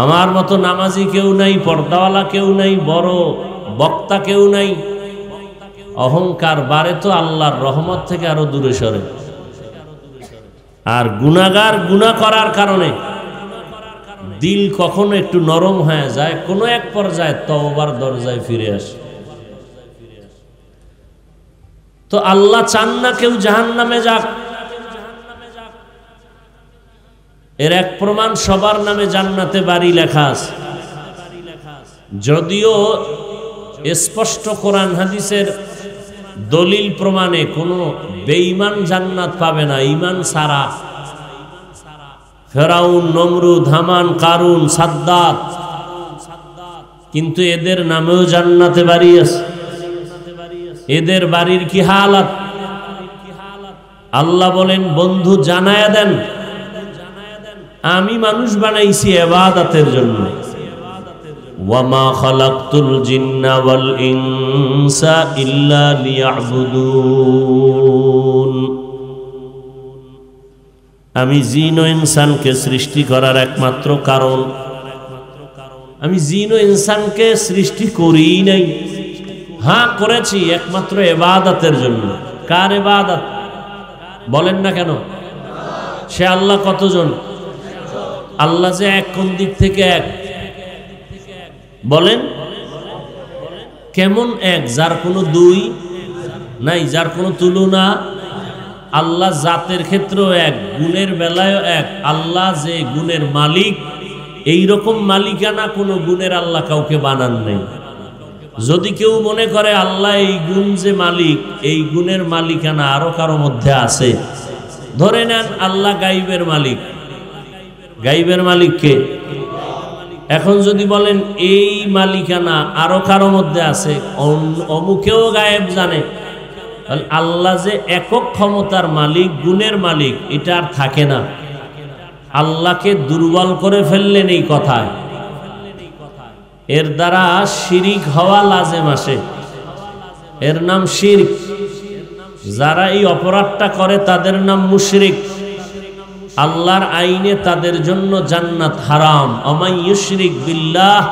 Speaker 1: আমার মতো নামাজি কেউ নাই, পর্দাওয়ালা কেউ নাই, বড় বক্তা কেউ নাই, অহংকার বাড়ে তো আল্লাহর রহমত থেকে আরো দূরে সরে। আর গুনাহগার গুনাহ করার কারণে দিল কখনো একটু নরম হয়ে যায়, কোনো এক পর্যায়ে তওবার দরজায় ফিরে আসে। তো আল্লাহ চান না কেউ জাহান্নামে যাক। এর এক প্রমাণ সবার নামে জান্নাতে বাড়ি লেখা আছে, যদিও স্পষ্ট কোরআন হাদিসের দলিল প্রমাণে কোনো বেঈমান জান্নাত পাবে না ঈমান ছাড়া। ফেরাউন, নমরুদ, হামান, কারুন, সাদ্দাত, কিন্তু এদের নামেও জান্নাতে বাড়ি আছে। এদের বাড়ির কি হালাত আল্লাহ বলেন, বন্ধু জানায়া দেন আমি মানুষ বানাইছি ইবাদতের জন্য। ওয়ামা খালাকতুল জিন্না ওয়াল ইনসা ইল্লা লিয়াবুদুন। আমি জিন ও ইনসানকে সৃষ্টি করার একমাত্র কারণ, আমি জিন ও ইনসানকে সৃষ্টি করিই নাই, হ্যাঁ করেছি একমাত্র ইবাদতের জন্য। কার ইবাদত বলেন না কেন? সে আল্লাহ কতজন? আল্লাহ যে এক, কোন দিক থেকে এক বলেন? কেমন এক? যার কোনো দুই নাই, যার কোনো তুলনা। আল্লাহ জাতের ক্ষেত্রেও এক, গুণের বেলায়ও এক। আল্লাহ যে গুণের মালিক, এই রকম মালিকানা কোনো গুণের আল্লাহ কাউকে বানান নেই। যদি কেউ মনে করে আল্লাহ এই গুণ যে মালিক, এই গুণের মালিকানা আরো কারো মধ্যে আছে, ধরে নেন আল্লাহ গাইবের মালিক। গাইবের মালিককে এখন যদি বলেন এই মালিকানা আরো কারো মধ্যে আছে, অমুকেও গায়েব জানে, আল্লাহ যে একক ক্ষমতার মালিক, গুণের মালিক, এটা আর থাকে না। আল্লাহকে দুর্বল করে ফেললেন এই কথায়, এর দ্বারা শিরিক হওয়া লাজেম আসে। এর নাম শিরক। যারা এই অপরাধটা করে তাদের নাম মুশরিক। আল্লাহর আইনে তাদের জন্য জান্নাত হারাম। আমাই ইউশরিক বিল্লাহ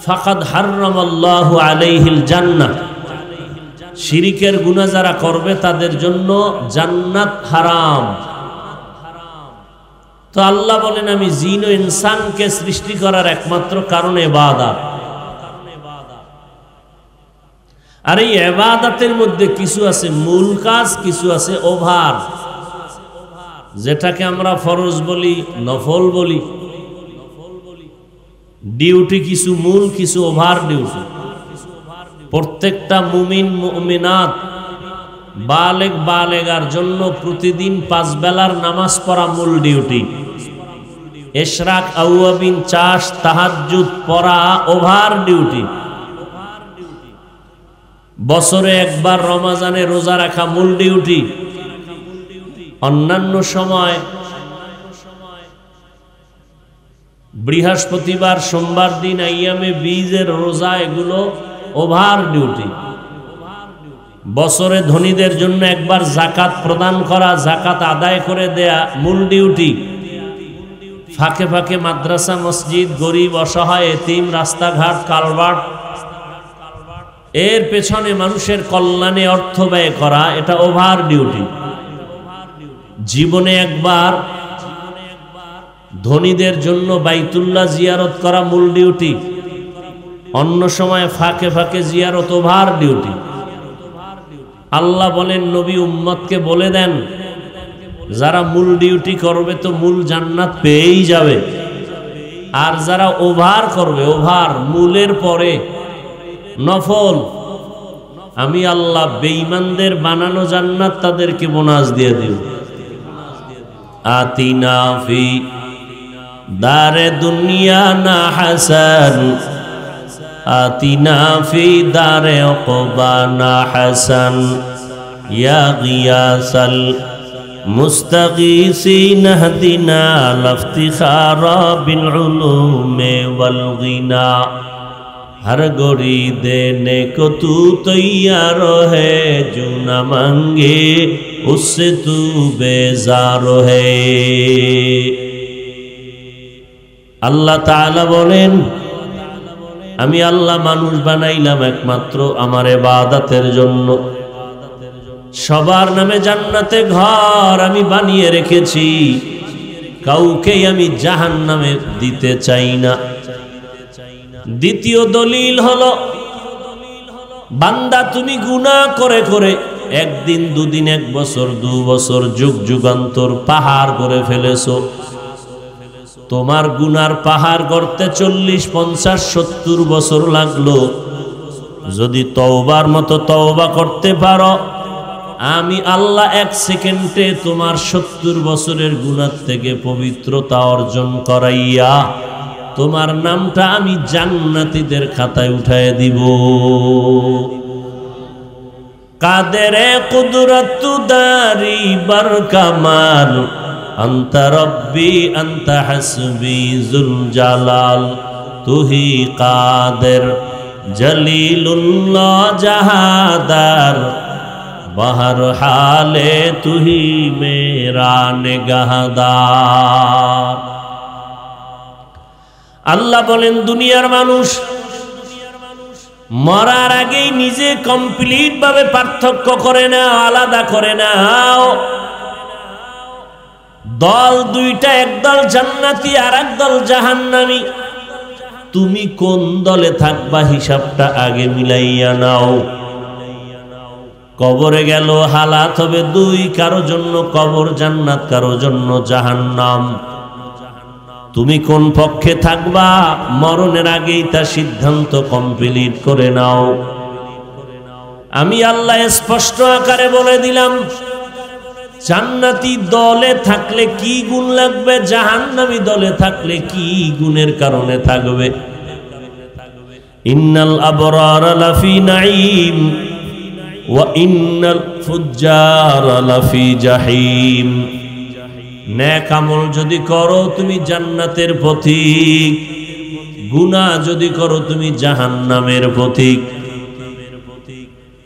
Speaker 1: ফাকাদ হারামাল্লাহু আলাইহিল জান্নাহ। শিরিকের গুনাহ যারা করবে তাদের জন্য জান্নাত হারাম। তো আল্লাহ বলেন আমি জিন ও ইনসানকে সৃষ্টি করার একমাত্র কারণ ইবাদত। আর এই ইবাদতের মধ্যে কিছু আছে মূল কাজ, কিছু আছে ওভার, যেটাকে আমরা ফরজ বলি, নফল বলি। ডিউটি কিছু মূল, কিছু ওভার ডিউটি। প্রত্যেকটা মুমিন মুমিনাত, বালেগ বালেগার জন্য প্রতিদিন 5 বেলার নামাজ পড়া মূল ডিউটি। ইশরাক, আওয়াবিন, চাষ, তাহাজ্জুদ পড়া ওভার ডিউটি। বছরে একবার রমজানে রোজা রাখা মূল ডিউটি। অন্যান্য সময় বৃহস্পতিবার, সোমবার দিন, আইয়ামে বীজের রোজা, এগুলো ওভার ডিউটি। বছরে ধনীদের জন্য একবার যাকাত প্রদান করা, যাকাত আদায় করে দেয়া মূল ডিউটি। ফাঁকে ফাঁকে মাদ্রাসা, মসজিদ, গরিব, অসহায়, এতিম, রাস্তাঘাট, কালভার্ট, এর পেছনে মানুষের কল্যাণে অর্থ ব্যয় করা, এটা ওভার ডিউটি। জীবনে একবার ধনীদের জন্য বাইতুল্লাহ জিয়ারত করা মূল ডিউটি, অন্য সময় ফাঁকে ফাঁকে জিয়ারত ওভার ডিউটি। আল্লাহ বলেন, নবী উম্মতকে বলে দেন, যারা মূল ডিউটি করবে তো মূল জান্নাত পেয়েই যাবে, আর যারা ওভার করবে, ওভার মূলের পরে নফল, আমি আল্লাহ বেঈমানদের বানানো জান্নাত তাদেরকে বোনাস দিয়ে দিব। আতিনা ফি দারে দুনিয়া না হাসান, আতিনা ফি দারে উকবা না হাসান, ইয়া গিয়াসাল মুস্তাগীসিন হদিনা লফতিখারা বিল উলুমে ওয়াল গিনা। हर गोरी देने को तू तैयार है, जो न मांगे उससे तू बेजार है। আল্লাহ তাআলা বলেন, আমি আল্লাহ মানুষ বানাইলাম একমাত্র আমার ইবাদতের জন্য। সবার নামে জান্নাতে ঘর আমি বানিয়ে রেখেছি, কাউকে আমি জাহান্নামে দিতে চাই না। দ্বিতীয় দলিল হলো, বান্দা তুমি গুনাহ করে করে একদিন, দুদিন, এক বছর, 2 বছর, যুগ যুগান্তর পাহাড় করে ফেলেছো। তোমার গুনার পাহাড় গড়তে 40, 50, 70 বছর লাগলো। যদি তওবার মতো তওবা করতে পারো, আমি আল্লাহ 1 সেকেন্ডে তোমার 70 বছরের গুনাহ থেকে পবিত্রতা অর্জন করাইয়া তোমার নামটা আমি জান্নাতীদের খাতায় উঠায় দিব। কাদেরে কুদরত দারি বার কামাল, আনতা রব্বি আনতা হাসবি জুল জালাল, তুহি কাদের জলিলুল্লাহ জাহাদার, বাহর হালে তুহি মেরা নিগাহদার। আল্লাহ বলেন, দুনিয়ার মানুষ মরার আগেই নিজে কমপ্লিট ভাবে পার্থক্য করে না, আলাদা করে না। দল দুইটা, একদল জান্নাতি আর একদল জাহান্নামী। তুমি কোন দলে থাকবা হিসাবটা আগে মিলাইয়া নাও। কবরে গেল হালাত হবে 2, কারো জন্য কবর জান্নাত, কারো জন্য জাহান্নাম। তুমি কোন পক্ষে থাকবা মরণের আগেই তা সিদ্ধান্ত কমপ্লিট করে নাও। আমি আল্লাহ স্পষ্ট আকারে বলে দিলাম, জান্নাতি দলে থাকলে কি গুণ লাগবে, জাহান্নামী দলে থাকলে কি গুণের কারণে থাকবে। ইন্নাল আবরার লাফি নাঈম ওয়া ইন্নাল ফুজ্জার লাফি জাহিম। নেক আমল যদি করো তুমি জান্নাতের পথিক, গুনাহ যদি করো তুমি জাহান্নামের পথিক।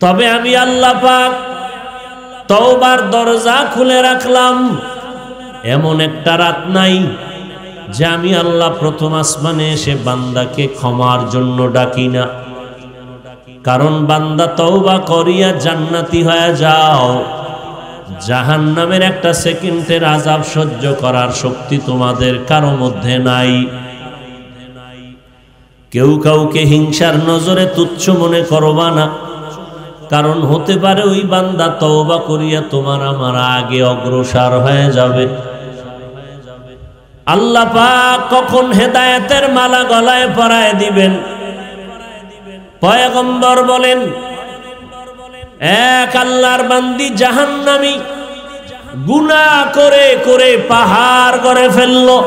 Speaker 1: তবে আমি আল্লাহ পাক তওবার দরজা খুলে রাখলাম। এমন একটা রাত নাই যে আমি আল্লাহ প্রথম আসমানে এসে বান্দাকে ক্ষমার জন্য ডাকি না। কারণ বান্দা তওবা করিয়া জান্নাতি হয়ে যাও, জাহান্নামের একটা সেকেন্ডের আযাব সহ্য করার শক্তি তোমাদের কারো মধ্যে নাই। কেউ কাউকে হিংসার নজরে তুচ্ছ মনে করবা না, কারণ হতে পারে ওই বান্দা তওবা করিয়া তোমার আমার আগে অগ্রসর হয়ে যাবে। আল্লাহ পাক কখন হেদায়েতের মালা গলায় পরায় দিবেন, পয়গম্বর বলেন, এক আল্লাহর বান্দি জাহান্নামী গুনাহ করে করে পাহাড় করে ফেললো।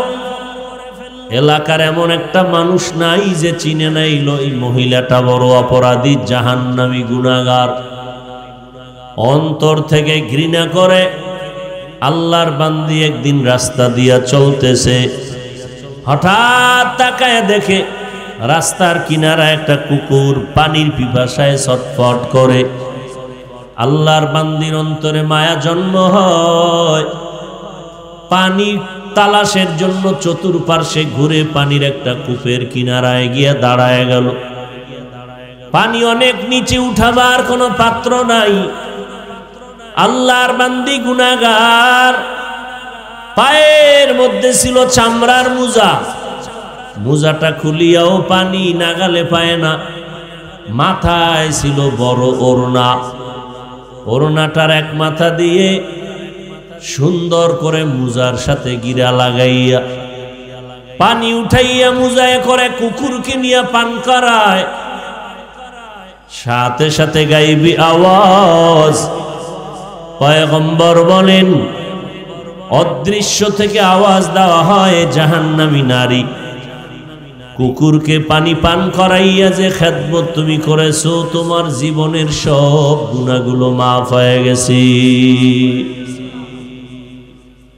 Speaker 1: এলাকার এমন একটা মানুষ নাই যে চিনে নাইল এই মহিলাটা বড় অপরাধী, জাহান্নামী গুনাহগার। অন্তর থেকে ঘৃণা করে আল্লাহর বান্দি একদিন রাস্তা দিয়া চলতেছে, হঠাৎ তাকায় দেখে রাস্তার কিনারা একটা কুকুর পানির পিপাসায় ছটফট করে। আল্লাহর বান্দির অন্তরে মায়া জন্ম হয়, পানি তালাশের জন্য চতুর্পার্শ্বে ঘুরে পানির একটা কূপের কিনারায় গিয়ে দাঁড়ায় গেল। পানি অনেক নিচে উঠাবার কোনো পাত্র নাই। আল্লাহর বান্দি গুনাহগার, পায়ের মধ্যে ছিল চামড়ার মোজা, মোজাটা খুলিয়াও পানি নাগালে পায় না। মাথায় ছিল বড় ওড়না, ওড়নাটার এক মাথা দিয়ে সুন্দর করে মোজার সাথে গিরা লাগাইয়া পানি উঠাইয়া মোজায় করে কুকুরকে নিয়ে পান করায়। সাথে সাথে গাইবি আওয়াজ, পয়গম্বর বলেন অদৃশ্য থেকে আওয়াজ দেওয়া হয়, জাহান্নামী নারী কুকুরকে পানি পান করাইয়া যে খেদমত তুমি করেছো, তোমার জীবনের সব গুনাহগুলো মাফ হয়ে গেছে।